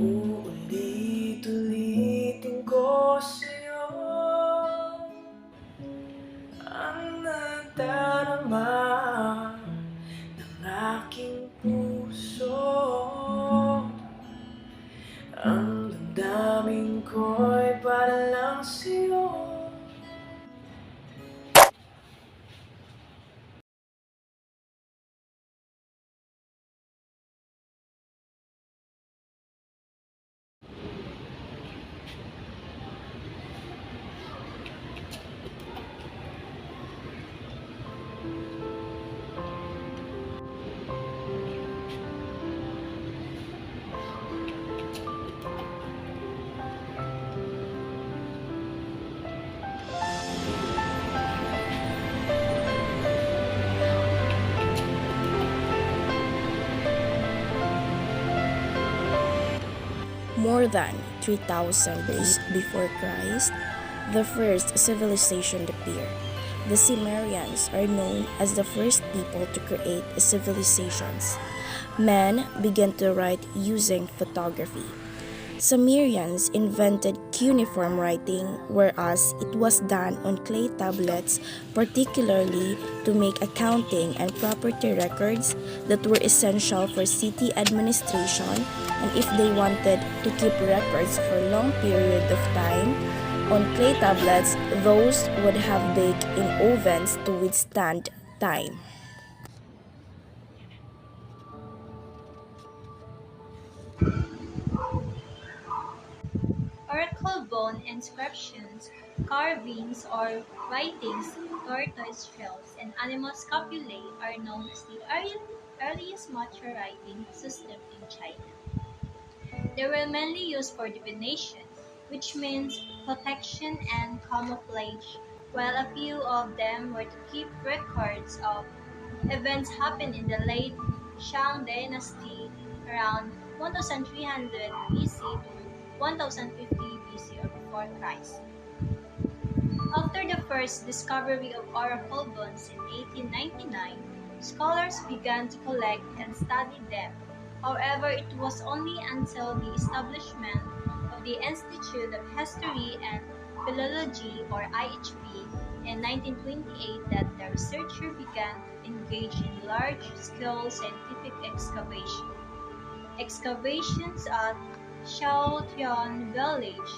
Uulit-ulitin ko sa'yo ang nadarama ng aking puso. Ang damdamin ko'y para lang sa'yo. More than 3,000 years before Christ, the first civilization appeared. The Sumerians are known as the first people to create civilizations. Men began to write using photography. Sumerians invented cuneiform writing, whereas it was done on clay tablets, particularly to make accounting and property records that were essential for city administration, and if they wanted to keep records for a long period of time. On clay tablets, those would have baked in ovens to withstand time. Oracle bone inscriptions, carvings, or writings, tortoise shells, and animal scapulae are known as the earliest mature writing system in China. They were mainly used for divination, which means protection and camouflage, while a few of them were to keep records of events happened in the late Shang dynasty around 1300 BC to 1050 BC or before Christ. After the first discovery of oracle bones in 1899, scholars began to collect and study them. However, it was only until the establishment of the Institute of History and Philology or IHP in 1928 that the researcher began to engage in large-scale scientific excavation. Excavations at Shaotian Village,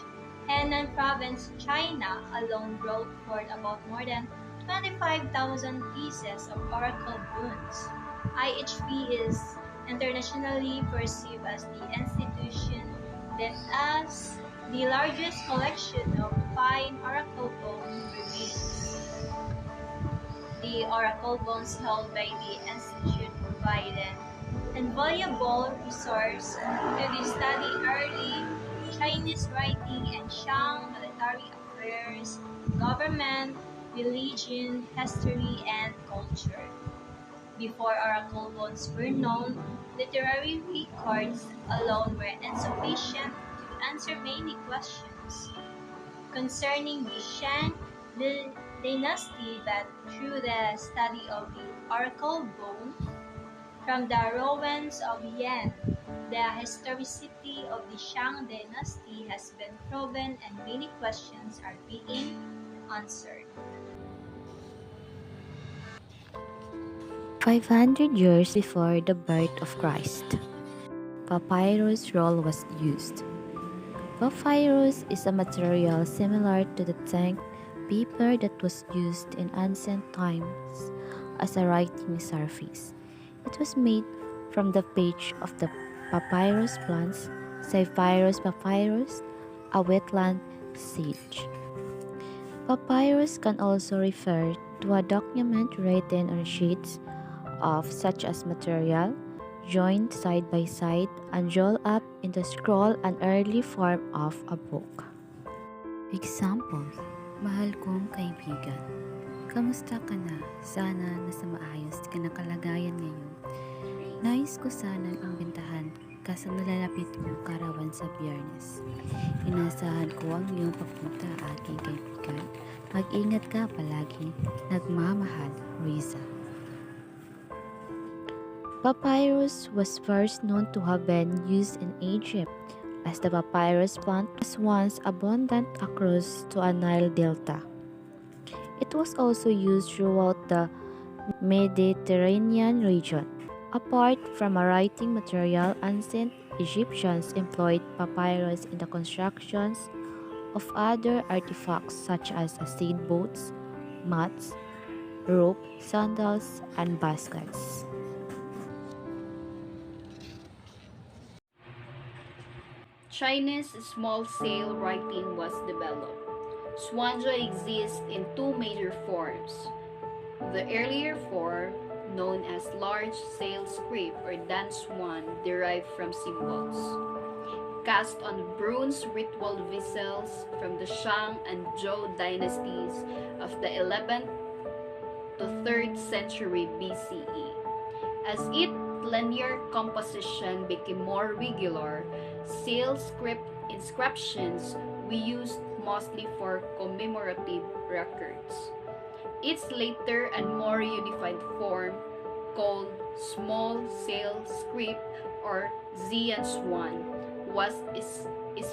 Henan Province, China alone brought forth about more than 25,000 pieces of oracle bones. IHP is internationally perceived as the institution that has the largest collection of fine oracle bone remains. The oracle bones held by the institute provide an invaluable resource to the study early Chinese writing and Shang military affairs, government, religion, history, and culture. Before oracle bones were known, literary records alone were insufficient to answer many questions concerning the Shang dynasty, but through the study of the oracle bone from the ruins of Yan, the historicity of the Shang dynasty has been proven and many questions are being answered. 500 years before the birth of Christ, papyrus roll was used. Papyrus is a material similar to the tank paper that was used in ancient times as a writing surface. It was made from the page of the papyrus plants, Cyperus papyrus, a wetland sage. Papyrus can also refer to a document written on sheets of such as material, joined side by side and rolled up into scroll, an early form of a book. Example, mahal kong kaibigan. Kamusta ka na? Sana nasa maayos ka na kalagayan ngayon. Nais ko sanang imbentahan ka sa nalalapit mong karawan sa Biyernes. Inasahan ko ang iyong pagpunta, aking kaibigan. Mag-ingat ka palagi. Nagmamahal, Riza. Papyrus was first known to have been used in Egypt as the papyrus plant was once abundant across to a Nile delta. It was also used throughout the Mediterranean region. Apart from a writing material, ancient Egyptians employed papyrus in the constructions of other artifacts such as seed boats, mats, rope, sandals, and baskets. Chinese small sail writing was developed. Xuanzhe exists in two major forms. The earlier form, known as large sail script or Dan-Xuan, derived from symbols cast on bronze ritual vessels from the Shang and Zhou dynasties of the 11th to 3rd century BCE. As its linear composition became more regular, sail script inscriptions we used mostly for commemorative records. Its later and more unified form, called small sail script or Zianshuan, was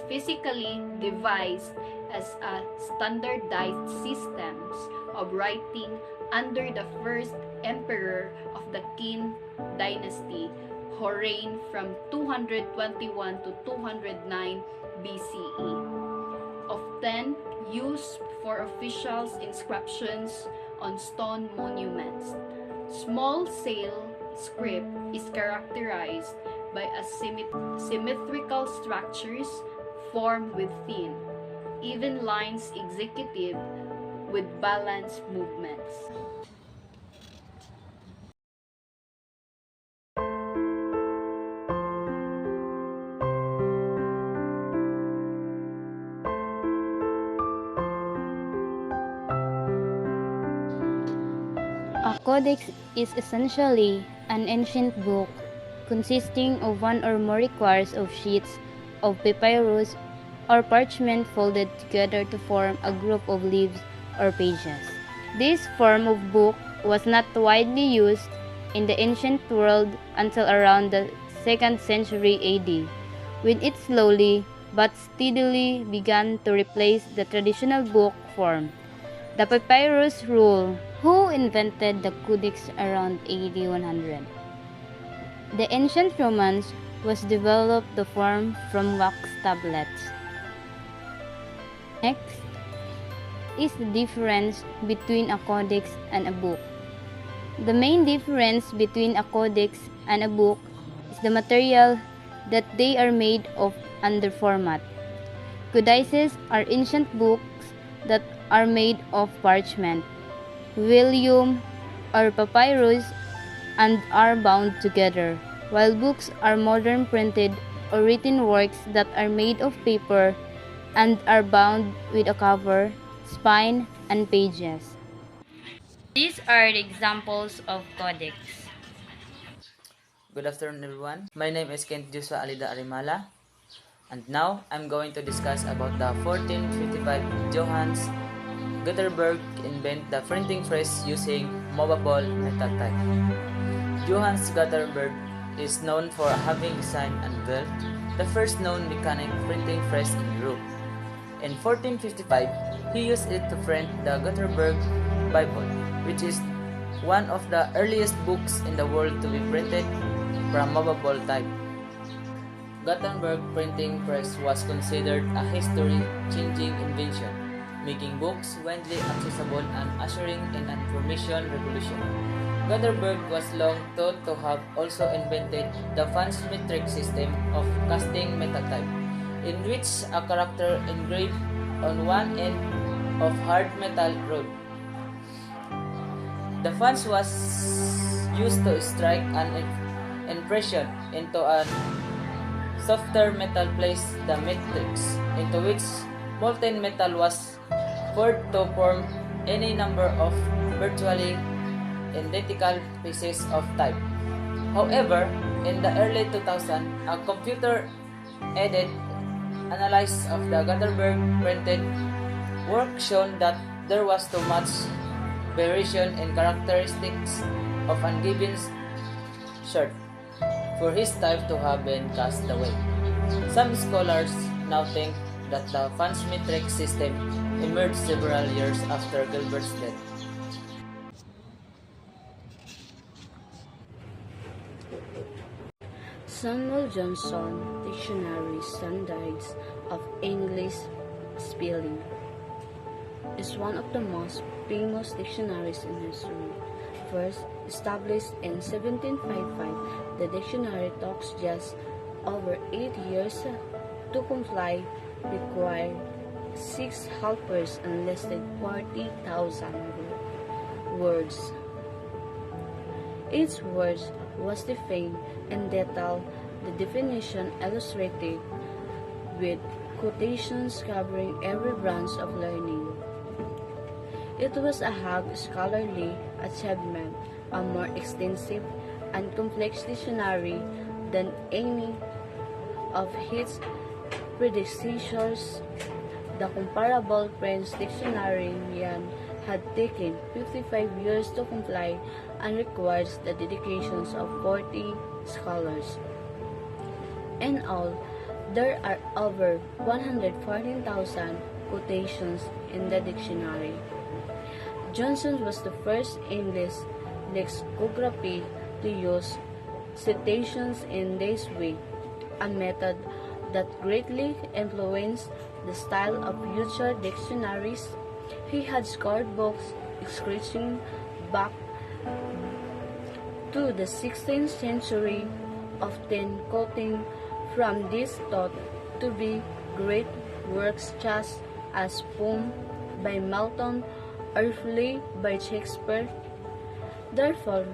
physically devised as a standardized systems of writing under the first emperor of the Qin dynasty, who reigned from 221 to 209 BCE, often used for officials' inscriptions on stone monuments. Small sail script is characterized by symmetrical structures formed with thin, even lines executed with balanced movements. A codex is essentially an ancient book consisting of one or more requires of sheets of papyrus or parchment folded together to form a group of leaves or pages. This form of book was not widely used in the ancient world until around the 2nd century AD, when it slowly but steadily began to replace the traditional book form. The papyrus rule. Who invented the codex around AD 100? The ancient Romans was developed to form from wax tablets. Next is the difference between a codex and a book. The main difference between a codex and a book is the material that they are made of and their format. Codices are ancient books that are made of parchment, vellum, or papyrus and are bound together, while books are modern printed or written works that are made of paper and are bound with a cover, spine, and pages. These are the examples of codex. Good afternoon, everyone. My name is Kent Joshua Alida Arimala, and now I'm going to discuss about the 1455 Johannes Gutenberg invent the printing press using movable metal type. Johannes Gutenberg is known for having designed and built the first known mechanic printing press in Europe. In 1455, he used it to print the Gutenberg Bible, which is one of the earliest books in the world to be printed from movable type. Gutenberg printing press was considered a history-changing invention, making books widely accessible and ushering in an information revolution. Gutenberg was long thought to have also invented the phansmetric system of casting metal type, in which a character engraved on one end of hard metal rod. The fans was used to strike an impression into a softer metal place, the matrix, into which molten metal was poured to form any number of virtually identical pieces of type. However, in the early 2000s, a computer-aided analysis of the Gutenberg printed work shown that there was too much variation in characteristics of a given shirt for his type to have been cast away. Some scholars now think that the Fan's metric system emerged several years after Gilbert's death. Samuel Johnson Dictionary Standards of English Spelling is one of the most famous dictionaries in history. First established in 1755, the dictionary took just over 8 years to comply, required 6 helpers and listed 40,000 words. Each word was defined in detail, the definition illustrated with quotations covering every branch of learning. It was a high scholarly achievement, a more extensive and complex dictionary than any of its predecessors. The comparable French dictionary had taken 55 years to comply and requires the dedications of 40 scholars. In all, there are over 114,000 quotations in the dictionary. Johnson was the first English lexicography to use citations in this way, a method that greatly influenced the style of future dictionaries. He had scored books stretching back to the 16th century, often quoting from these thought to be great works such as Poem by Milton or Play by Shakespeare. Therefore,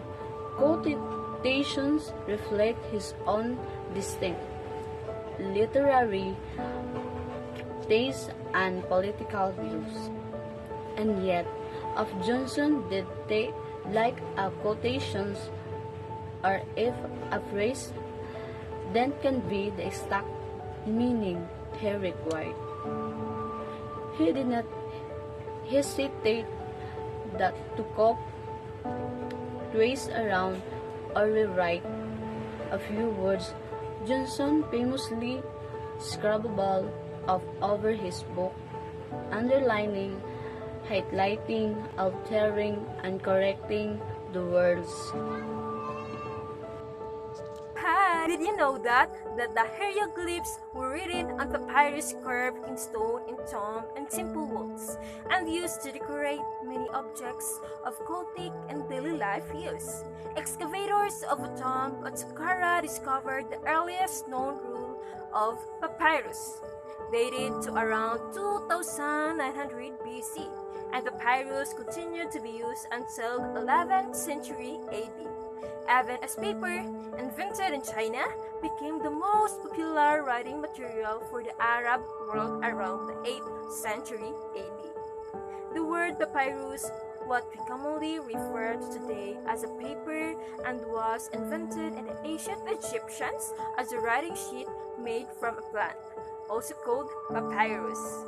quotations reflect his own distinct literary tastes and political views. And yet, if Johnson did they like a quotations or if a phrase, then can be the exact meaning he required. He did not hesitate that to copy, trace around, or rewrite a few words. Johnson famously scribbled off over his book, underlining, highlighting, altering, and correcting the words. Hi! Did you know that the hieroglyphs were written on papyrus carved in stone in tomb and temple walls and used to decorate many objects of cultic and daily life use? Excavators of the tomb at Saqqara discovered the earliest known roll of papyrus, dated to around 2900 BC, and papyrus continued to be used until 11th century AD. Even as paper, invented in China, became the most popular writing material for the Arab world around the 8th century AD. The word papyrus, what we commonly refer to today as a paper, and was invented in the ancient Egyptians as a writing sheet made from a plant, also called papyrus.